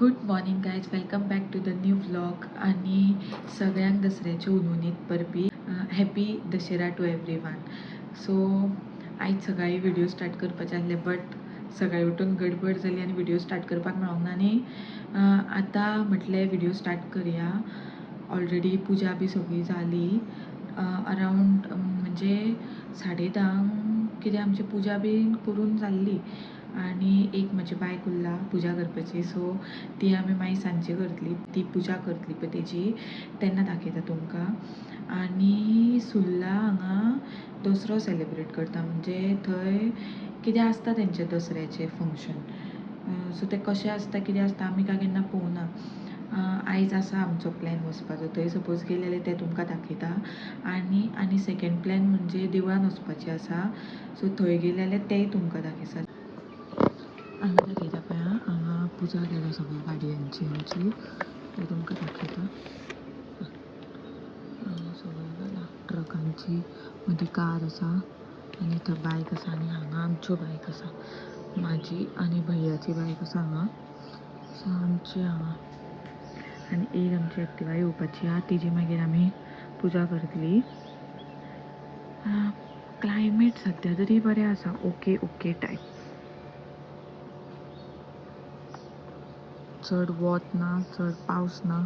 Good morning guys, welcome back to the new vlog आणि सगळ्यांक दसऱ्याचे उलोवणीत परबी happy Dussehra to everyone. So आयज सकाळी व्हिडिओ स्टार्ट करपाचे आसले बट सकाळी उठून गडबड जाली आनी व्हिडिओ स्टार्ट करपाक मेळोंक ना आनी आतां म्हटलें व्हिडिओ स्टार्ट करुया. ऑलरेडी पुजा बी सगळी जाली. अरावंड म्हणजे 10:30 कितें आमची पुजा बीन करून जाल्ली आणि एक म्हजी बायक उरला पुजा करपाची. सो ती आमी मागीर सांजची करतली. ती पुजा करतली पळय तेजी तेन्ना दाखयता तुमकां. आनी सुर्ला हांगा दसरो सेलिब्रेट करता, म्हणजे थंय कितें आसता तेंचे दसऱ्याचें फंक्शन. सो तें कशें आसता कितें आसता आमी काय केन्ना पळोवना. आयज आसा आमचो प्लॅन वचपाचो थंय. सपोज गेले जाल्यार तें तुमकां दाखयता. आनी सेकेंड प्लॅन म्हणजे देवळान वचपाचें आसा. सो थंय गेले जाल्यार तेंय तुमकां दाखयता. हांगा दाखयता पळय, हांगा पुजा केला सगळ्या गाडयांची आमची, तें तुमकां दाखयता. सगळें केला ट्रकांची, मदीं कार आसा आनी थंय बायक आसा आनी हांगा आमच्यो बायक आसा, म्हाजी आनी भैयाची बायक आसा हांगा. सो आमची हांगा आनी एक आमची एक्टिवा येवपाची आहा, तिजी मागीर आमी पुजा करतली. क्लायमेट सद्या तरी बरें आसा, ओके टायप. चड वत ना, चड पावस ना.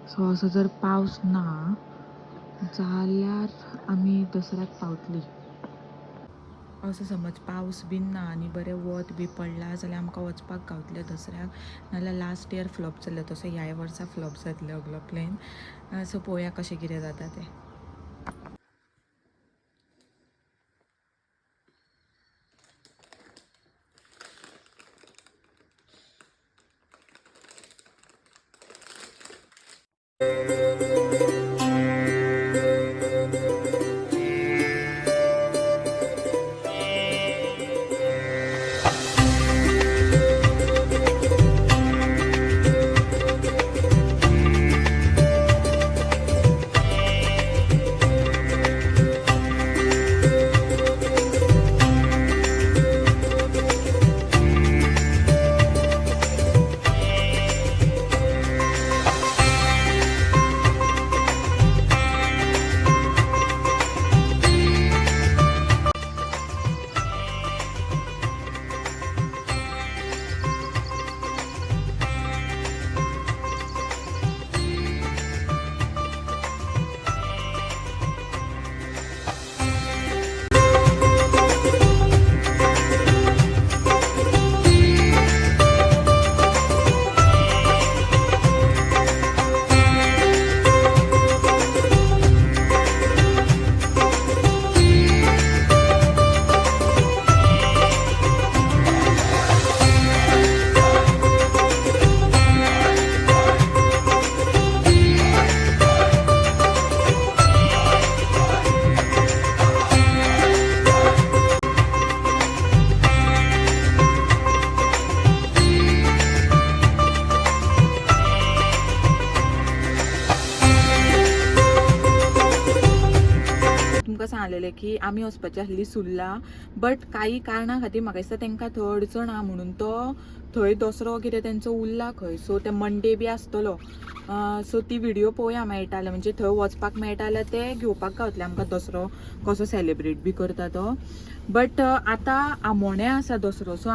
सो असो जर पावस ना जाल्यार आमी दसऱ्याक पावतली. असो समज पावस बीन ना आनी बरें वत बी पडला जाल्यार आमकां वचपाक गावतलें दसऱ्याक. नाल्यार लास्ट इयर फ्लॉप जाल्लो तसो ह्या वर्सा फ्लॉप जातलो अगलो प्लॅन. सो पळोवया कशें कितें जाता तें. सांगलेले की आमी वचपाची आसली सुर्ला, बट काही कारणा खातीर म्हाका दिसता तांकां थंय अडचण आहा म्हणून तो थंय दसरो कितें तेंचो उरला खंय. सो ते मंडे बी आसतलो. सो ती व्हिडिओ पळोवया मेळटा जाल्यार, म्हणजे थंय वचपाक मेळटा जाल्यार ते घेवपाक गावतले आमकां दसरो कसो सेलिब्रेट बी करता तो. बट आतां आमोण्या आसा दसरो, सो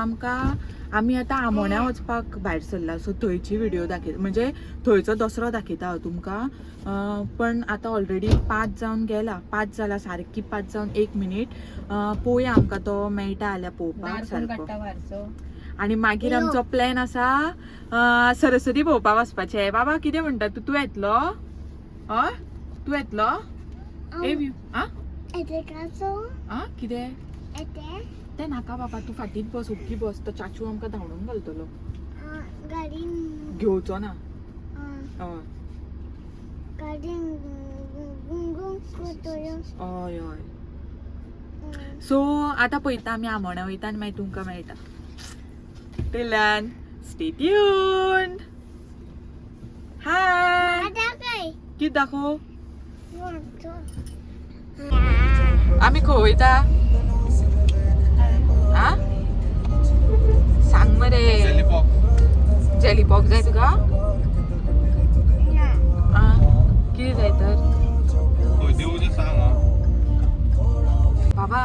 आमी आतां आमोण्या वचपाक भायर सरला. सो थंयची व्हिडिओ दाखयता, म्हणजे थंयचो दसरो दाखयता हांव तुमकां. पण आतां ऑलरेडी 5 जावन गेला, 5 जाला सारकी 5 जावन 1 मिनीट. पळोवया आमकां तो मेळटा जाल्यार पळोवपाक सारको. आनी मागीर आमचो प्लॅन आसा सरस्वती पळोवपाक वचपाचें. बाबा कितें म्हणटा तूं येतलो? हय तूं येतलो? कितें तें नाका बाबा, तूं फाटीत बस, ओग्गी बस. तो चाचू आमकां धांवडून घालतलो, घेवचो ना. हय हय. सो आतां पळयता आमी आमोण्या वयता आनी मागीर तुमकां मेळटा. Till stay tuned. हाय कितें दाखोव? आम्ही खंय वयता आ सांग मरे जेलीपॉक जाय तुका कितें जाय तर बाबा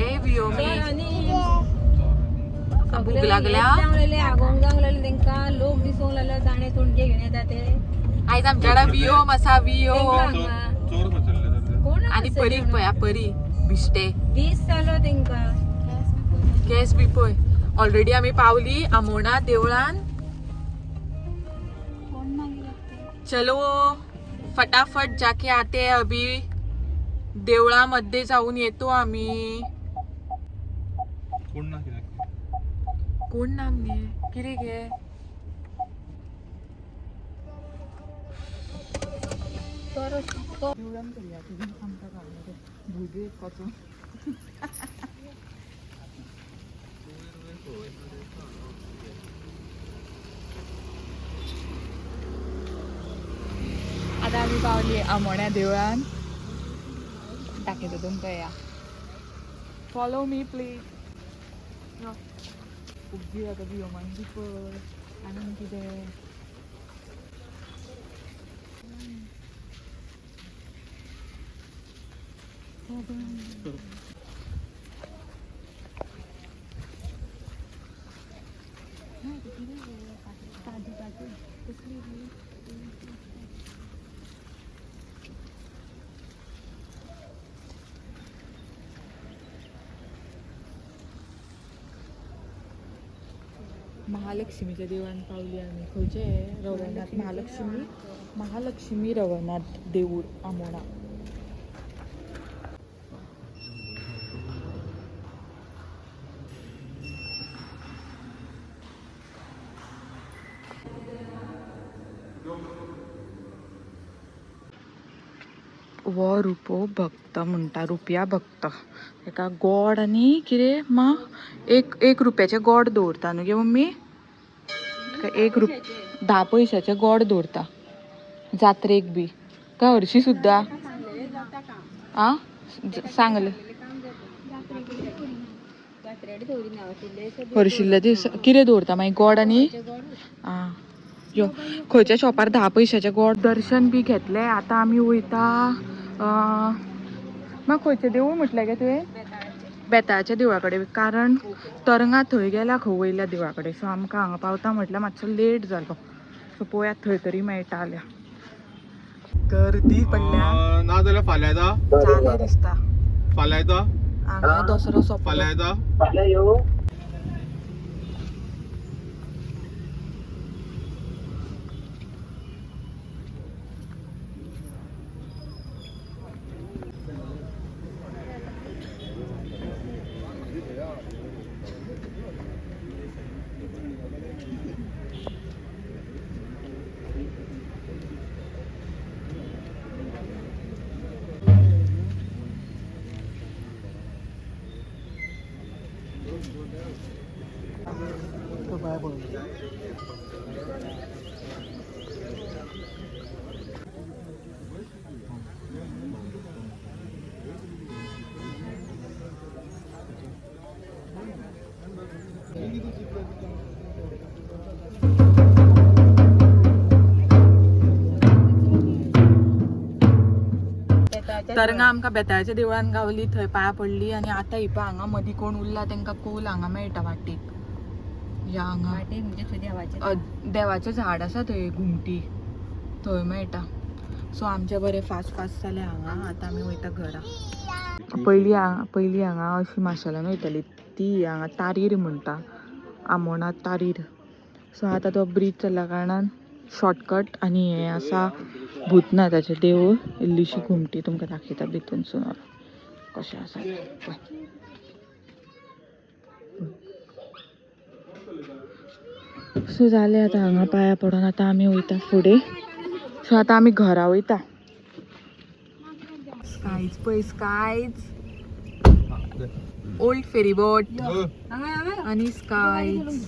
ए बियो भूक लागल्या लोक दिसूंक लागले दाणे तोणके घेऊन येतात ते आयज आमच्याकडे वियो मसा वियो कोण आणि परी पया परी बिश्टे दीस जालो तेंका गॅस बी पय ऑलरेडी आम्ही पावली आमोणा देवळान चलो फटाफट जाके आते अभी देवळामध्ये जाऊन येतो आम्ही कोण नाम नाही किरे गे तर तो आता आम्ही पावली आमोण्या देवळान दाखयतो तुमकां या फॉलो मी प्लीज उगी आता बियोमान दिपय आनी कितें महालक्ष्मीच्या देवळान पावली आम्ही खंयचे रवनाथ महालक्ष्मी रवनाथ देऊळ आमोणा वो रुपो भक्त म्हणटा रुपया भक्त एका गोड आनी कितें मा एक रुपयाचे गोड दवरता न्हू गे मम्मी एक 10 पैशाचे गोड दवरता जात्रेक बी काय हरशी सुद्दां आ सांगले हरशिल्ले दीस कितें दवरता मागीर गोड आनी आं यो खंयच्या शॉपार 10 पैशाचे गोड दर्शन बी घेतले आतां आमी वयता म्हाका खंयचें देवूळ म्हटलें गे तुवें बेताळाच्या देवळा कडेन कारण तरंगा थंय गेल्या खंय वयल्या देवळा कडेन सो आमकां हांगा पावता म्हटल्यार मातसो लेट जालो सो पळोवया थंय तरी मेळटा जाल्यार गर्दी पडल्या ना जाल्यार फाल्यां येता जालें दिसता फाल्यां येता हांगा दसरो सोंपलो फाल्यां येता तरंगा आमकां बेताळाच्या देवळान गावली थंय पांया पडली आनी आतां हिपा हांगा मदीं कोण उरला तांकां कौल हांगा मेळटा वाटेक या हांगा देवाचें झाड आसा थंय घुमटी थंय मेळटा सो आमचें बरें फास्ट फास्ट जालें हांगा आतां आमी वयता घरा पयलीं हांगा अशी माशेलान वयताली ती हांगा तारीर म्हणटा आमोणा तारीर सो आतां तो ब्रीज चल्ल्या कारणान शॉर्टकट आनी हें आसा भूतनाथाचें देवूळ इल्लीशी घुमटी तुमकां दाखयता भितूनसून कशें आसा सो जालें आतां हांगा पांया पडोन आतां आमी वयता फुडें सो आतां आमी घरा वयता स्कायज पळय स्कायज ओल्ड फेरी बोट आनी स्कायज